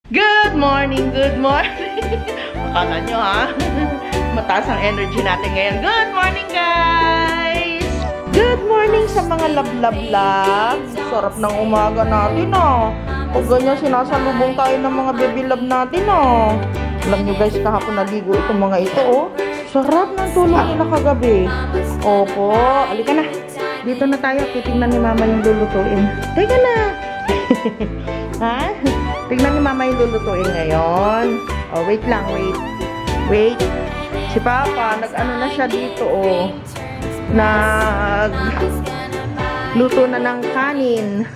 Good morning, good morning. Akala nyo ha, mataas ang energy natin ngayon. Good morning guys! Good morning sa mga love. Sarap ng umaga natin Pag ganyan sinasalubong tayo ng mga baby love natin Alam nyo guys, kahapon naligo itong mga ito Sarap ng tulog nila kagabi. Opo, alika na. Dito na tayo, titignan ni mama yung lulutuin. Teka na! Ha? Tignan ni mama yung lulutuin ngayon. Oh, wait lang, wait. Si Papa, nag-ano na siya dito, luto na ng kanin.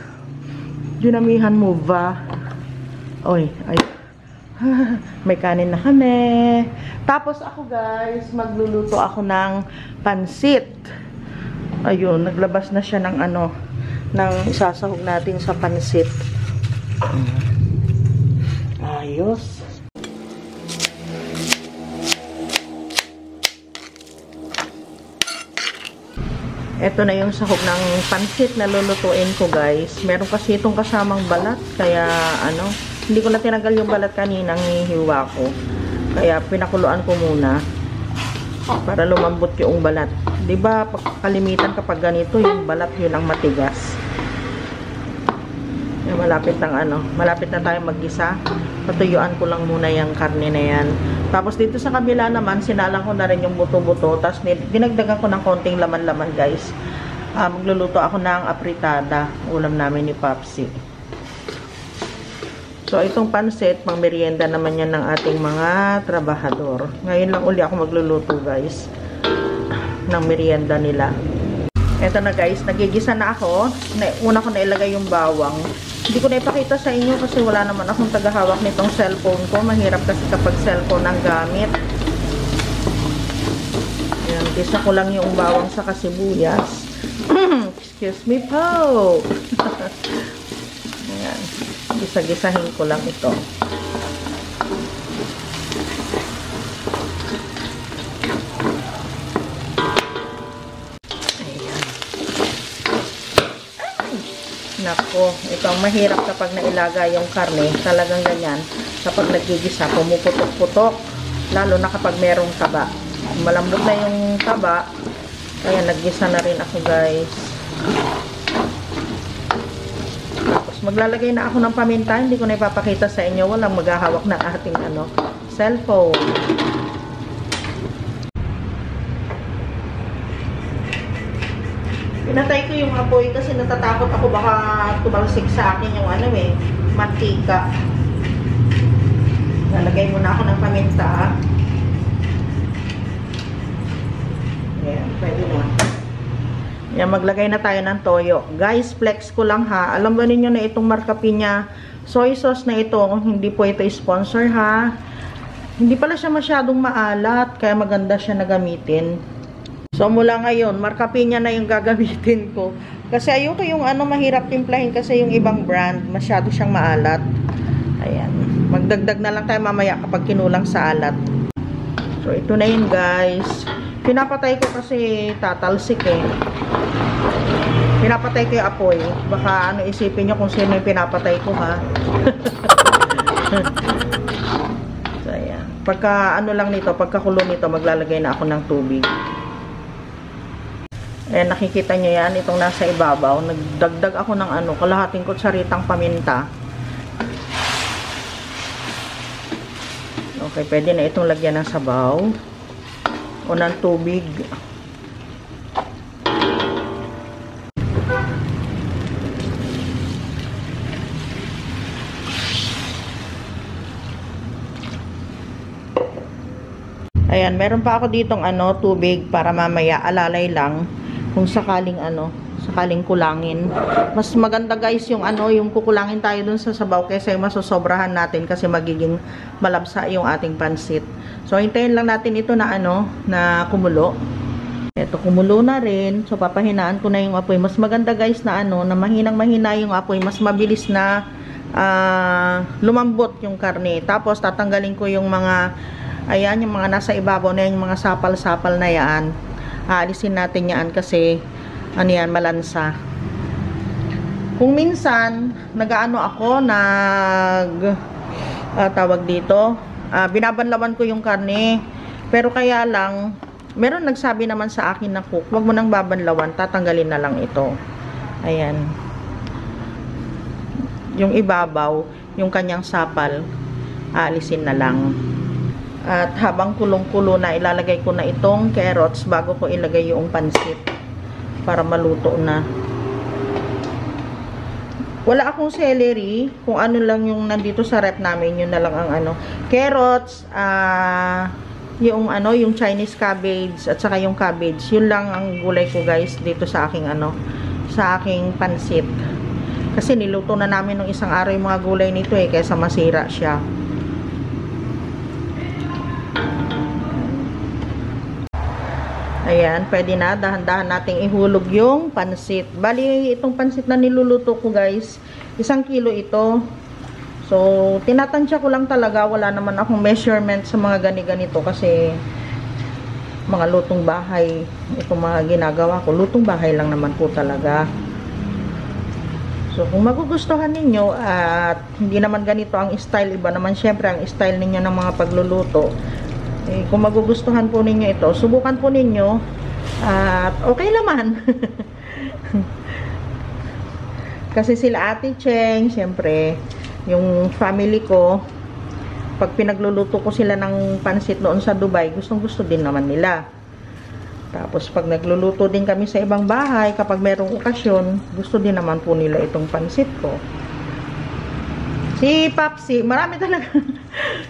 Dinamihan mo ba? Oy, ay. May kanin na kami. Tapos ako guys, magluluto ako ng pansit. Ayun, naglabas na siya ng ng isasahog natin sa pansit. Ayos. Ito na yung sahog ng pansit na lulutuin ko guys. Meron kasi itong kasamang balat. Kaya hindi ko na tinanggal yung balat kanina ng hiwa ko. Kaya pinakuluan ko muna. Para lumambot yung balat. Diba kalimitan kapag ganito yung balat yun ang matigas. Malapit na tayo mag-isa. Patuyuan ko lang muna yung karne na yan. Tapos dito sa kabila naman, sinalang ko na rin yung buto-buto. Tapos dinagdagan ko ng konting laman-laman guys. Magluluto ako ng apritada. Ulam namin ni Papsi. So itong pansit, pang merienda naman yan ng ating mga trabahador. Ngayon lang uli ako magluluto guys. Ng merienda nila. Eto na guys, nagigisa na ako. Una ko na ilagay yung bawang. Hindi ko na ipakita sa inyo kasi wala naman akong tagahawak nitong cellphone ko. Mahirap kasi kapag cellphone ang gamit. Ayan, gisa ko lang yung bawang sa kasibuyas. Excuse me po. Ayan, gisa-gisahin ko lang ito. Nako, ito ang mahirap kapag nailaga yung karne. Talagang ganyan. Kapag nagigisa, pumuputok-putok. Lalo na kapag merong taba. Malambot na yung taba. Kaya naggisa na rin ako guys. Tapos maglalagay na ako ng paminta. Hindi ko na ipapakita sa inyo. Walang maghahawak ng ating cellphone. Pinatay ko yung apoy kasi natatakot ako baka tumalsik sa akin yung mantika. Lalagay muna ako ng paminta. Ayan, pwede na. Ayan, maglagay na tayo ng toyo. Guys, flex ko lang ha. Alam ba ninyo na itong Marca Piña soy sauce na ito, hindi po ito sponsor ha. Hindi pala siya masyadong maalat, kaya maganda siya na gamitin. So, mula ngayon, Marca Piña na yung gagamitin ko. Kasi ayoko yung mahirap timplahin kasi yung ibang brand, masyado siyang maalat. Ayan. Magdagdag na lang tayo mamaya kapag kinulang sa alat. So, ito na yun guys. Pinapatay ko kasi tatalsik Pinapatay ko yung apoy. Baka isipin nyo kung sino yung pinapatay ko ha. So, ayan. Pagka lang nito, pagkakulo nito, maglalagay na ako ng tubig. Ayan, nakikita nyo yan, itong nasa ibabaw. Nagdagdag ako ng kalahating kutsaritang paminta. Okay, pwede na itong lagyan ng sabaw. O ng tubig. Ayan, meron pa ako ditong tubig para mamaya alalay lang. Kung sakaling sakaling kulangin. Mas maganda guys yung yung kukulangin tayo dun sa sabaw kaysa yung masosobrahan natin kasi magiging malabsa yung ating pansit. So hintayin lang natin ito na na kumulo. Ito kumulo na rin. So papahinaan ko na yung apoy. Mas maganda guys na na mahinang-mahina yung apoy, mas mabilis na lumambot yung karne. Tapos tatanggalin ko yung mga yung mga nasa ibabaw na yung mga sapal-sapal na yan. Aalisin natin yan kasi malansa. Kung minsan nag-aano ako tawag dito, binabanlawan ko yung karne. Pero kaya lang, meron nagsabi naman sa akin na cook, wag mo nang babanlawan, tatanggalin na lang ito. Ayan. Yung ibabaw, yung kanyang sapal, aalisin na lang. At habang kulong-kulo na, ilalagay ko na itong carrots bago ko ilagay yung pansit para maluto na. Wala akong celery, kung ano lang yung nandito sa rep namin, yun na lang ang ano. Carrots, yung ano, yung Chinese cabbage at saka yung cabbage, yun lang ang gulay ko guys dito sa aking ano, sa aking pansit. Kasi niluto na namin nung isang araw yung mga gulay nito kaysa masira siya. Ayan, pwede na, dahan-dahan nating ihulog yung pansit. Bali, itong pansit na niluluto ko guys, 1 kilo ito. So, tinatansya ko lang talaga. Wala naman akong measurement sa mga gani-ganito kasi mga lutong bahay. Itong mga ginagawa ko, lutong bahay lang naman po talaga. So, kung magugustuhan ninyo at hindi naman ganito ang style, iba naman syempre ang style ninyo ng mga pagluluto. Kung magugustuhan po ninyo ito, subukan po ninyo at okay naman. Kasi sila Ate Cheng, syempre, yung family ko, pag pinagluluto ko sila ng pansit noon sa Dubai, gustong-gusto din naman nila. Tapos pag nagluluto din kami sa ibang bahay, kapag merong okasyon, gusto din naman po nila itong pansit ko. Si Papsi, marami talaga.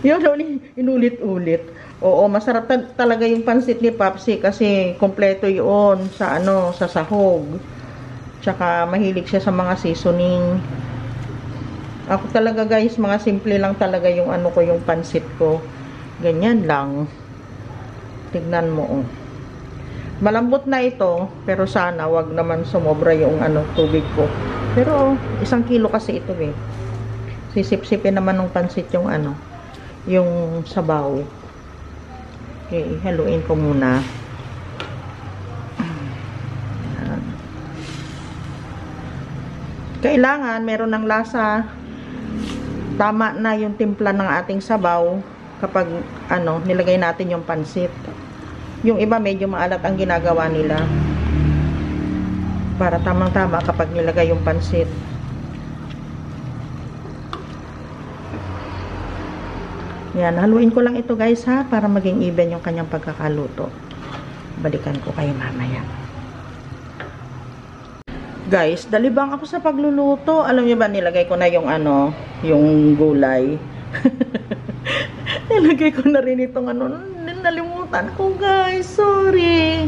Yun, inulit-ulit. Oo, masarap talaga yung pansit ni Papsi kasi kompleto yun sa ano, sa sahog. Tsaka mahilig siya sa mga seasoning. Ako talaga guys, mga simple lang talaga yung ano ko, yung pansit ko. Ganyan lang. Tignan mo, oh. Malambot na ito, pero sana wag naman sumobra yung ano, tubig ko. Pero 1 kilo kasi ito Sisip-sipin naman ng pansit yung ano, yung sabaw. Okay, haluin ko muna. Kailangan meron ng lasa. Tama na yung timpla ng ating sabaw kapag ano, nilagay natin yung pansit. Yung iba medyo maalat ang ginagawa nila. Para tamang-tama kapag nilagay yung pansit. Yan, haluin ko lang ito guys ha, para maging even yung kanyang pagkakaluto. Balikan ko kayo mamaya. Guys, dalibang ako sa pagluluto. Alam niyo ba, nilagay ko na yung ano, yung gulay. Nilagay ko na rin itong ano, nalimutan ko guys, sorry.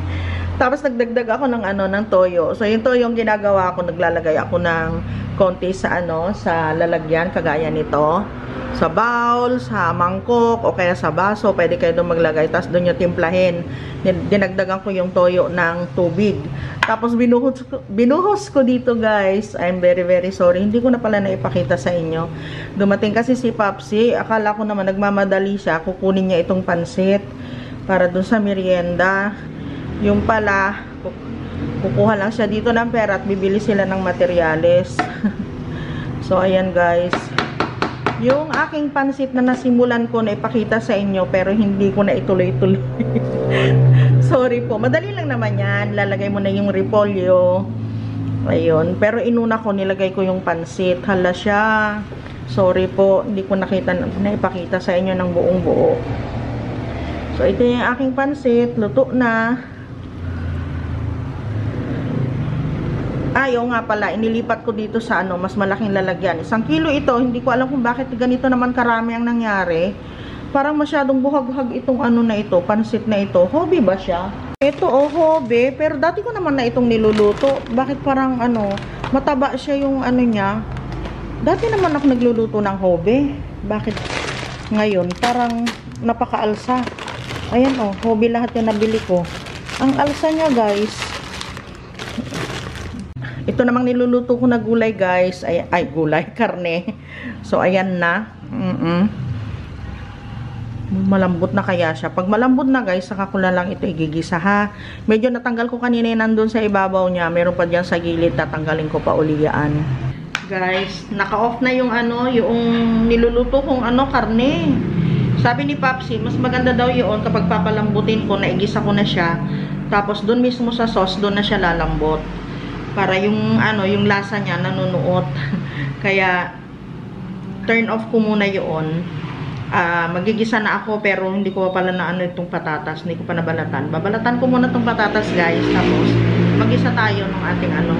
Tapos nagdagdag ako ng ano, ng toyo. So yung toyo yung ginagawa ko, naglalagay ako ng konti sa ano, sa lalagyan kagaya nito. Sa bowl, sa mangkok, o kaya sa baso, pwede kayo doon maglagay. Tapos doon nyo timplahin. Dinagdagan ko yung toyo ng tubig. Tapos binuhos ko dito guys. I'm very sorry. Hindi ko na pala naipakita sa inyo. Dumating kasi si Papsi. Akala ko naman nagmamadali siya. Kukunin niya itong pansit para doon sa merienda. Yung pala, kukuha lang siya dito ng pera at bibili sila ng materyales. So ayan guys. Yung aking pansit na nasimulan ko na ipakita sa inyo pero hindi ko na ituloy-tuloy. Sorry po. Madali lang naman yan. Lalagay mo na yung repolyo. Ayun. Pero inuna ko, nilagay ko yung pansit. Hala siya. Sorry po. Hindi ko nakita na ipakita sa inyo ng buong buo. So, ito yung aking pansit. Luto na. Ayaw nga pala, inilipat ko dito sa ano, mas malaking lalagyan. 1 kilo ito, hindi ko alam kung bakit ganito naman karami ang nangyari. Parang masyadong buhag-buhag itong ano na ito, pansit na ito. Hobby ba siya? Ito oh, hobby, pero dati ko naman na itong niluluto. Bakit parang ano, mataba siya yung ano niya. Dati naman ako nagluluto ng hobby. Bakit ngayon parang napakaalsa? Ayan oh, hobby lahat yung nabili ko. Ang alsa niya guys. Ito namang niluluto ko na gulay guys. Ay gulay, karne. So ayan na. Malambot na kaya siya. Pag malambot na guys, saka ko na lang ito igigisa ha. Medyo natanggal ko kanina nandun sa ibabaw niya. Meron pa dyan sa gilid, tatanggalin ko pa uli yan. guys, naka-off na yung ano, yung niluluto kong ano, karne. Sabi ni Papsi, mas maganda daw yun kapag papalambutin ko, naigisa ko na siya. Tapos doon mismo sa sauce, doon na siya lalambot. Para yung ano, yung lasa niya nanunuot. Kaya turn off ko muna yun. Magigisa na ako pero hindi ko pa pala na ano itong patatas, hindi ko pa nabalatan. Babalatan ko muna itong patatas, guys. Tapos magisa tayo ng ating ano,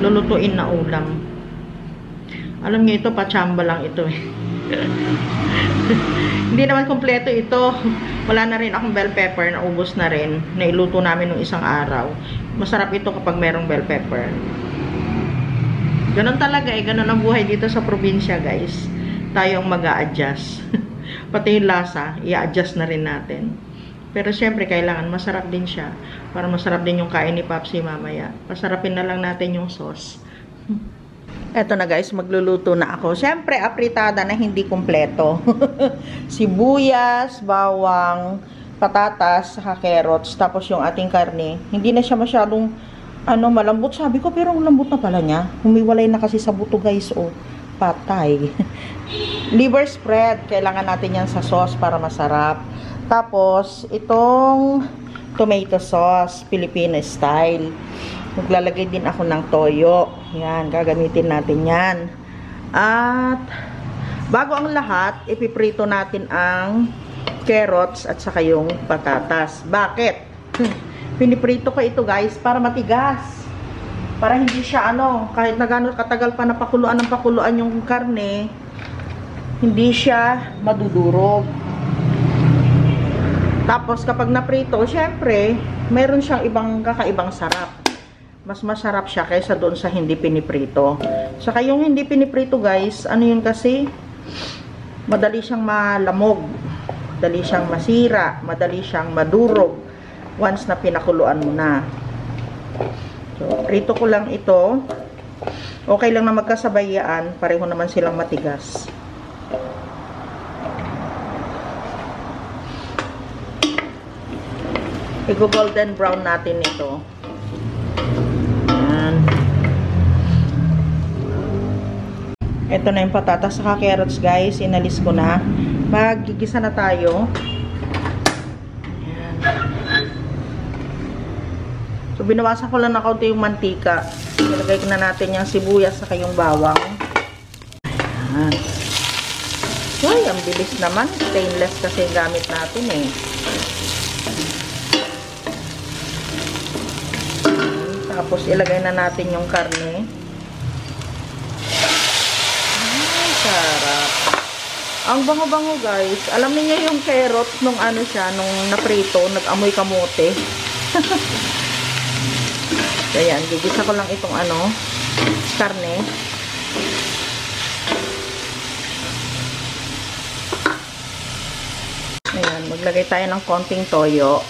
lulutuin na ulam. Alam niyo ito, pachamba lang ito eh. Hindi naman kompleto ito. Wala na rin akong bell pepper, naubos na rin. Nailuto namin nung isang araw. Masarap ito kapag merong bell pepper. Ganon talaga eh, ganon ang buhay dito sa probinsya, guys. Tayo ang mag-a-adjust. Pati yung lasa, i-adjust na rin natin. Pero syempre, kailangan masarap din siya. Para masarap din yung kain ni Papsi mamaya. Pasarapin na lang natin yung sauce. Eto na guys, magluluto na ako. Syempre, apritada na hindi kumpleto. Sibuyas, bawang, patatas, saka carrots. Tapos yung ating karne. Hindi na siya masyadong malambot. Sabi ko, pero ang lambot na pala niya. Humiwalay na kasi sa buto guys. Oh, patay. Liver spread. Kailangan natin yan sa sauce para masarap. Tapos, itong tomato sauce, Filipino style. Maglalagay din ako ng toyo. Yan, gagamitin natin yan. At, bago ang lahat, ipiprito natin ang carrots at saka yung patatas. Bakit? Piniprito ko ito guys, para matigas. Para hindi siya kahit na gano'n katagal pa na pakuluan ng pakuluan yung karne, hindi siya madudurog. Tapos kapag naprito, syempre, meron siyang kakaibang sarap. Mas masarap siya kaysa doon sa hindi piniprito. Saka yung hindi piniprito guys, yun kasi, madali siyang malamog, madali siyang masira, madali siyang madurog once na pinakuluan mo na. So, prito ko lang ito. Okay lang na magkasabayaan, pareho naman silang matigas. I-golden brown natin ito. Ayan. Ito na yung patatas saka carrots guys. Inalis ko na. Magigisa na tayo. Ayan. So binawasan ko lang na kaunti yung mantika. Ilagay na natin yung sibuyas saka yung bawang. Ayan. Ay, ang bilis naman. Stainless kasi yung gamit natin eh. Tapos, ilagay na natin yung karne. Ay, sarap. Ang bango-bango, guys. Alam niyo yung carrots nung nung naprito, nag-amoy kamote. Ayan, gigisa ko lang itong karne. Ayan, maglagay tayo ng konting toyo.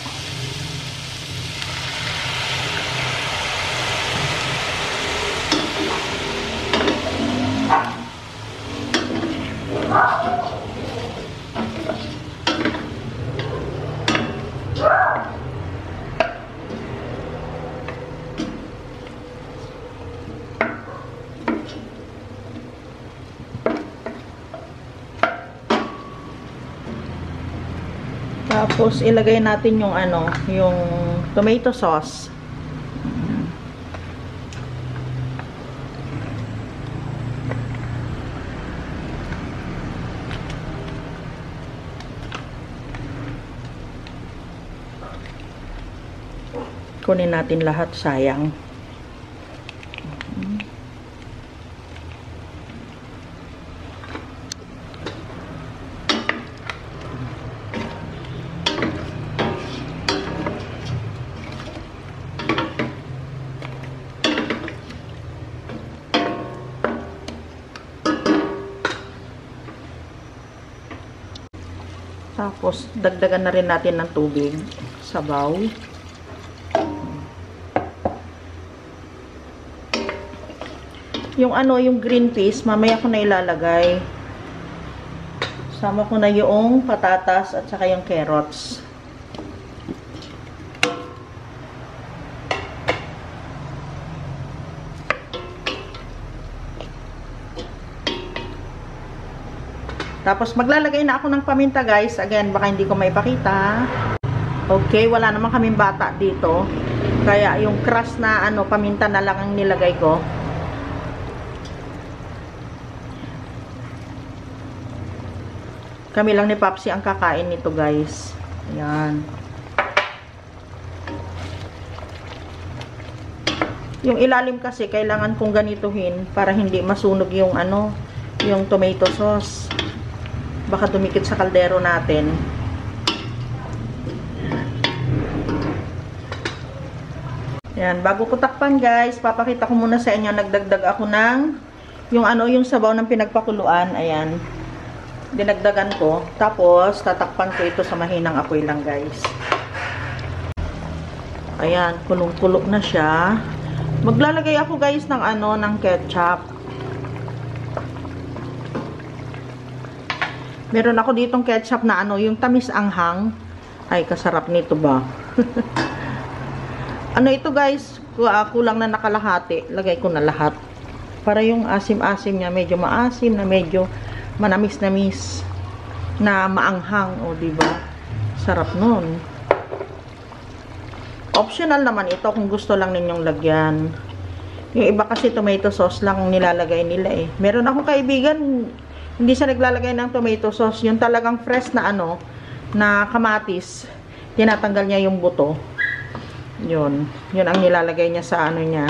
Tapos ilagay natin yung yung tomato sauce. Kunin natin lahat, sayang. Tapos, dagdagan na rin natin ng tubig, sabaw. Yung yung green peas, mamaya ko na ilalagay. Sama ko na yung patatas at saka yung carrots. Tapos maglalagay na ako ng paminta guys. Again, baka hindi ko maipakita. Okay, wala naman kaming bata dito. Kaya yung crush na paminta na lang ang nilagay ko. Kami lang ni Papsi ang kakain nito guys. Ayan. Yung ilalim kasi kailangan kong ganituhin para hindi masunog yung yung tomato sauce. Baka dumikit sa kaldero natin. Ayan, bago ko takpan guys, papakita ko muna sa inyo, nagdagdag ako ng yung sabaw ng pinagpakuluan. Ayan. Dinagdagan ko. Tapos tatakpan ko ito sa mahinang apoy lang guys. Ayan, kulong-kulo na siya. Maglalagay ako guys ng ng ketchup. Meron ako ditong ketchup na yung tamis anghang. Ay, kasarap nito ba? Ito guys, kulang na nakalahati. Lagay ko na lahat. Para yung asim-asim niya, medyo maasim na medyo manamis-namis na maanghang, o diba? Sarap nun. Optional naman ito kung gusto lang ninyong lagyan. Yung iba kasi tomato sauce lang nilalagay nila eh. Meron akong kaibigan, hindi siya naglalagay ng tomato sauce. Yung talagang fresh na na kamatis. Tinatanggal niya yung buto. Yun ang nilalagay niya sa niya.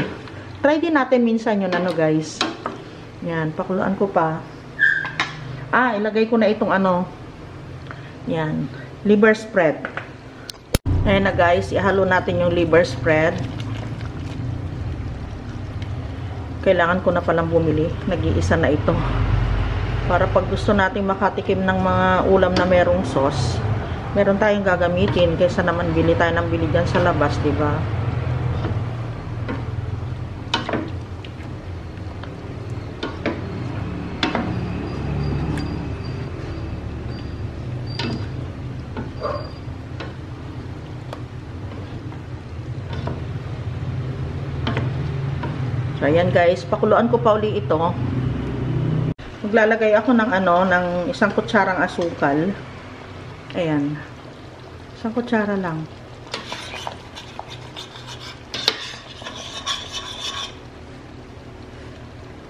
Try din natin minsan yun guys. Yan, pakuluan ko pa. Ilagay ko na itong yan, liver spread. Ayan na guys, ihalo natin yung liver spread. Kailangan ko na palang bumili. Nag-iisa na ito. Para pag gusto nating makatikim ng mga ulam na merong sauce, meron tayong gagamitin kaysa naman bili tayo ng bili dyan sa labas, diba? So, ayan guys, pakuluan ko pa uli ito. Maglalagay ako ng ng isang kutsarang asukal. Ayan. Isang kutsara lang.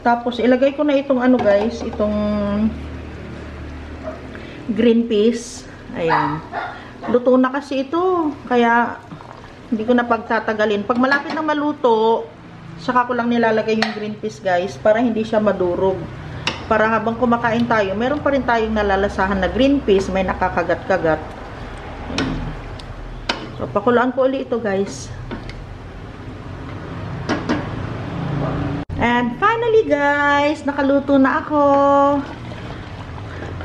Tapos, ilagay ko na itong guys, itong green peas. Ayan. Luto na kasi ito. Kaya, hindi ko na pagtatagalin. Pag malapit na maluto, saka ko lang nilalagay yung green peas guys para hindi siya madurog. Para habang kumakain tayo, meron pa rin tayong nalalasahan na green peas, may nakakagat-kagat. So, pakuluan ko ulit ito guys. And finally guys, nakaluto na ako.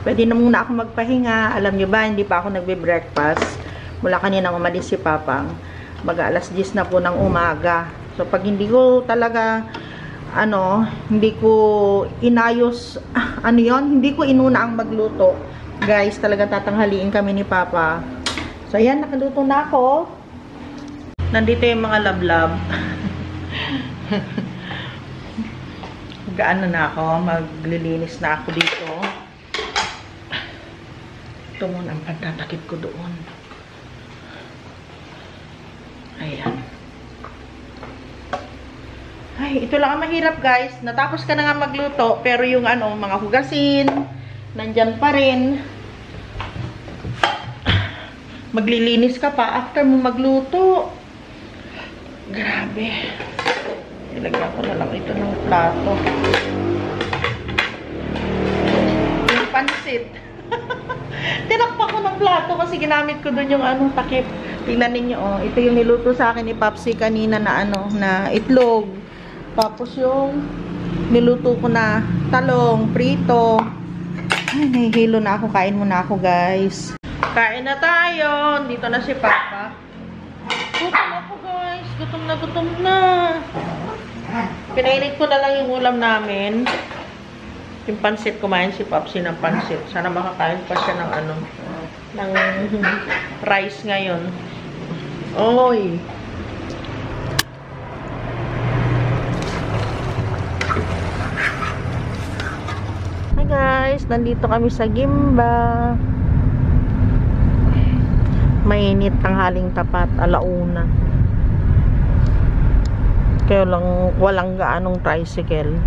Pwede na muna ako magpahinga. Alam nyo ba, hindi pa ako nagbe-breakfast. Mula kaninang umalis si Papang. Mag-alas 10 na po ng umaga. So, pag hindi ko talaga, hindi ko inayos, hindi ko inuna ang magluto. Guys, talaga tatanghaliin kami ni Papa. So, ayan, nakaluto na ako. Nandito yung mga lablab. Gaan na ako, maglilinis na ako dito. Ito muna ang pagtatakip ko doon. Ayan. Ay, ito lang ang mahirap guys. Natapos ka na nga magluto, pero yung mga hugasin, nandyan pa rin. Maglilinis ka pa after mo magluto. Grabe. Ilagyan ko na lang ito ng plato. Yung pansit. Tinakpan ko ng plato kasi ginamit ko dun yung takip. Tingnan ninyo, ito yung niluto sa akin ni Papsi kanina na na itlog. Tapos yung niluto ko na talong, prito. Ay, nahihilo na ako. Kain muna ako, guys. Kain na tayo. Dito na si Papa. Gutom ako, guys. Gutom na, gutom na. Pinainit ko na lang yung ulam namin. Yung pansit, kumain si Papsi ng pansit. Sana makakain pa siya ng ng rice ngayon. Oy! Hi guys! guys, nandito kami sa Gimba. Mainit tanghaling tapat, alauna. Kaya lang walang gaanong tricycle.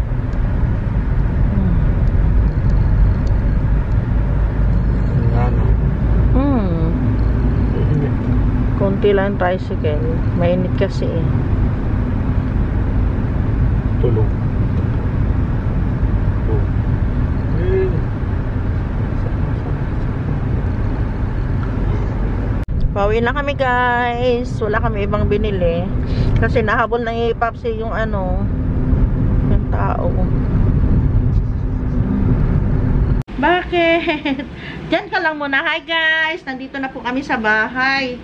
Konti lang tricycle. Mainit kasi eh. Tulog. Pauwi na kami guys. Wala kami ibang binili. Kasi nahabol na yung Papsi yung ano, yung tao. Bakit? Diyan ka lang muna. Hi guys! Nandito na po kami sa bahay.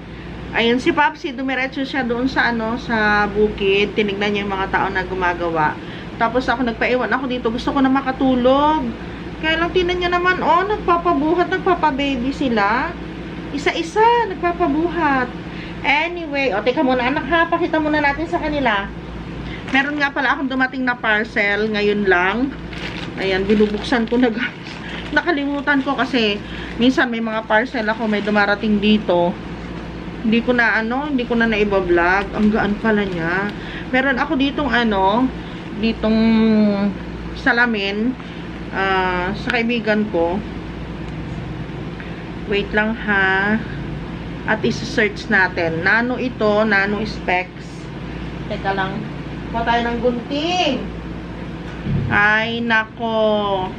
Ayun si Papsi, dumiretso siya doon sa ano, sa bukid. Tinignan niya yung mga tao na gumagawa. Tapos ako nagpaiwan ako dito. Gusto ko na makatulog. Kaya lang tinan niya naman, oh, nagpapabuhat, nagpapababy sila. Isa-isa, nagpapabuhat. Anyway, o teka muna anak ha, pakita muna natin sa kanila. Meron nga pala akong dumating na parcel ngayon lang. Ayan, binubuksan ko na guys. Nakalimutan ko kasi minsan may mga parcel ako, may dumarating dito. Hindi ko na naiba-vlog. Ang gaan pala niya. Meron ako ditong ditong salamin sa kaibigan ko. Wait lang ha. At isa-search natin. Nano ito, nano specs. Teka lang. Kuha tayo ng gunting. Ay, nako.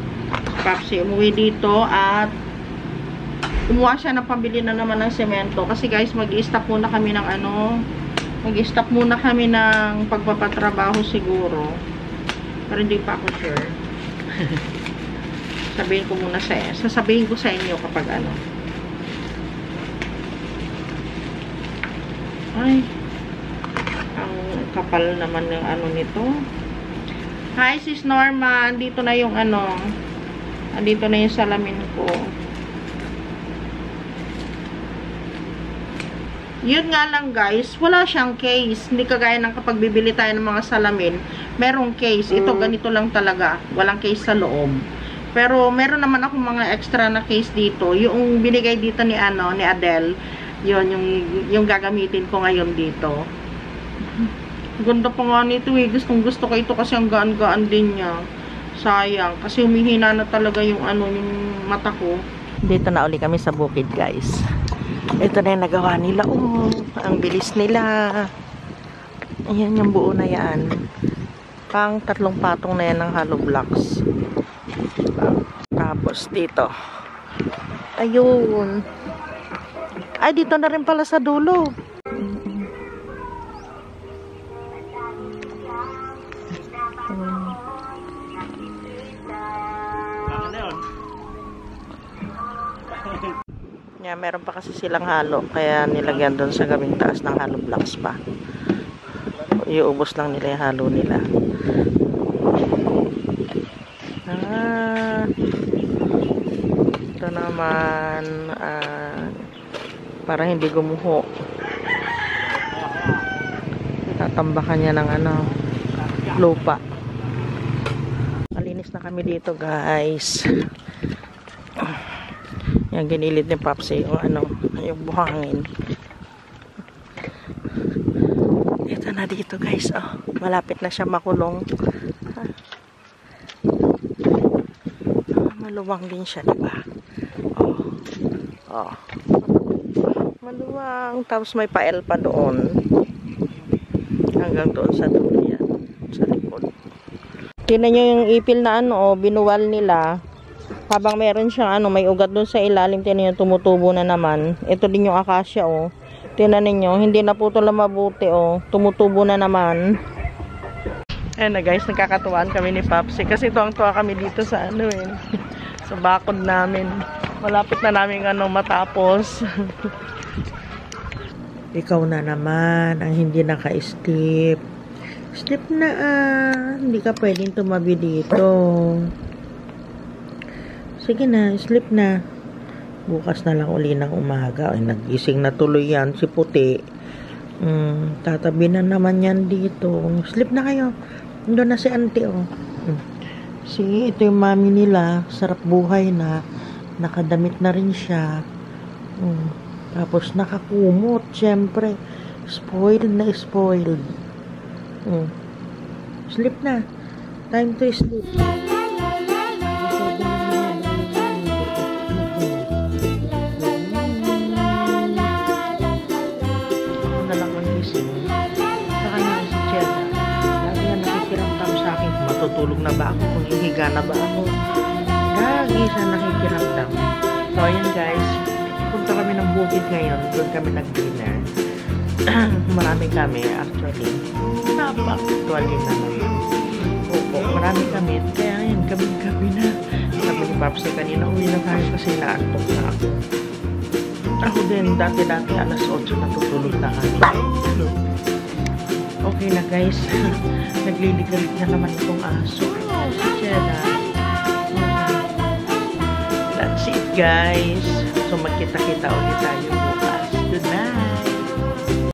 Papsi, umuwi dito at kumuha siya ng pambili na naman ng semento. Kasi guys, mag-i-stop muna kami ng mag-i-stop muna kami ng pagpapatrabaho siguro. Pero hindi pa ako sure. Sasabihin ko sa inyo kapag Ay, ang kapal naman ng nito. Hi sis Norma, andito na yung andito na yung salamin ko. Yun nga lang guys, wala siyang case. Hindi kagaya ng kapag bibili tayo ng mga salamin, merong case. Ito ganito lang talaga, walang case sa loob. Pero meron naman akong mga extra na case dito. Yung binigay dito ni ni Adele, yun yung gagamitin ko ngayon dito. Ganda pa nga nito eh. Gusto ko ito kasi ang gaan-gaan din niya. Sayang kasi humihina na talaga yung yung mata ko. Dito na uli kami sa bukid guys. Ito na yung nagawa nila. Oh, ang bilis nila. Ayan yung buo na yan. Pang 3 patong na yan ng hollow blocks. Tapos dito. Ayun. Ay, dito na rin pala sa dulo. Yeah, meron pa kasi silang halo. Kaya nilagyan doon sa gabing taas ng hollow blocks pa. Iubos lang nila yung halo nila. Ito naman para hindi gumuho. Tatambakan niya ng lupa. Malinis na kami dito guys. Yan, ginilid ni Papsi yung buhangin. Ito na dito guys. Oh, malapit na siya makulong. Maluwang din siya, diba? Oh. Maluwang. Tapos may pael pa doon. Hanggang doon sa dulo yan. Sa likod. Tingnan nyo yung ipil na binuwal nila. Habang meron siyang may ugat doon sa ilalim. Tingnan nyo, tumutubo na naman. Ito din yung akasya, Tingnan ninyo, hindi na po ito mabuti, tumutubo na naman. Ayan na guys, nagkakatuwaan kami ni Papsi. Kasi tuwang-tuwa kami dito sa sa bakod namin. Malapit na namin matapos. Ikaw na naman ang hindi naka-slip. Slip na Hindi ka pwedeng tumabi dito. Sige na, slip na. Bukas na lang uli ng umaga. Ay, nagising na tuloy yan si Puti. Tatabi na naman yan dito. Slip na kayo. Doon na si auntie, Si ito yung mami nila, sarap buhay na, nakadamit na rin siya. Tapos nakakumot, syempre. Spoiled na spoiled. Sleep na. Time to sleep. Ako na lang ang gising. Sa kanya si Chela. Lagi yan nakikiramdam sa akin. Matutulog na ba ako? Kung hihiga na ba ako? Lagi siya nakikiramdam. So, ayan guys. Punta kami ng bukid ngayon. Doon kami nag-dinner. Marami kami actually. Napaka-actually na naman. Opo, marami kami. Kaya ayan, gabi-gabi na. Sabi ni Papsi kanina, uwi na tayo kasi naantok na ako. Ako din, dati-dati alas 8 natutulog na kami. Okay na guys. Nagliligalig na naman itong aso. Si Chela. That's it guys. So magkita-kita ulit tayo.